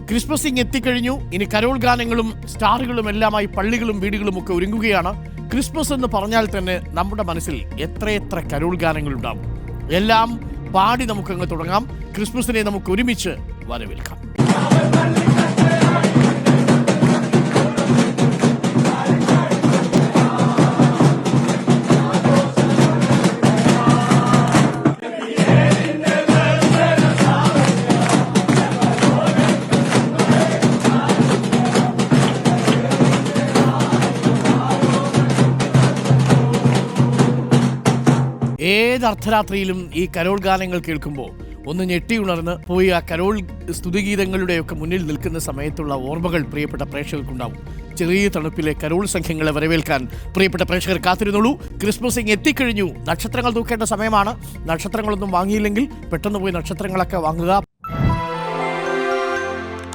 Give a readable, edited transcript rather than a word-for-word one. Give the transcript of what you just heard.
Christmas ഇങ്ങ് എത്തിക്കഴിഞ്ഞു. ഇനി കരോൾ ഗാനങ്ങളും സ്റ്റാറുകളും എല്ലാമായി പള്ളികളും വീടുകളും ഒക്കെ ഒരുങ്ങുകയാണ്. ക്രിസ്മസ് എന്ന് പറഞ്ഞാൽ തന്നെ നമ്മുടെ മനസ്സിൽ എത്രയെത്ര കരോൾ ഗാനങ്ങളുണ്ടാവും. എല്ലാം പാടി നമുക്കങ്ങ് തുടങ്ങാം. ക്രിസ്മസിനെ നമുക്ക് ഒരുമിച്ച് വരവേൽക്കാം. ഏത് അർദ്ധരാത്രിയിലും ഈ കരോൾ ഗാനങ്ങൾ കേൾക്കുമ്പോൾ ഒന്ന് ഞെട്ടിയുണർന്ന് പോയി ആ കരോൾ സ്തുതിഗീതങ്ങളുടെയൊക്കെ മുന്നിൽ നിൽക്കുന്ന സമയത്തുള്ള ഓർമ്മകൾ പ്രിയപ്പെട്ട പ്രേക്ഷകർക്കുണ്ടാവും. ചെറിയ തണുപ്പിലെ കരോൾ സംഘങ്ങളെ വരവേൽക്കാൻ പ്രിയപ്പെട്ട പ്രേക്ഷകർ കാത്തിരുന്നുള്ളൂ. ക്രിസ്മസ് ഇങ്ങ് എത്തിക്കഴിഞ്ഞു. നക്ഷത്രങ്ങൾ തൂക്കേണ്ട സമയമാണ്. നക്ഷത്രങ്ങളൊന്നും വാങ്ങിയില്ലെങ്കിൽ പെട്ടെന്ന് പോയി നക്ഷത്രങ്ങളൊക്കെ വാങ്ങുക.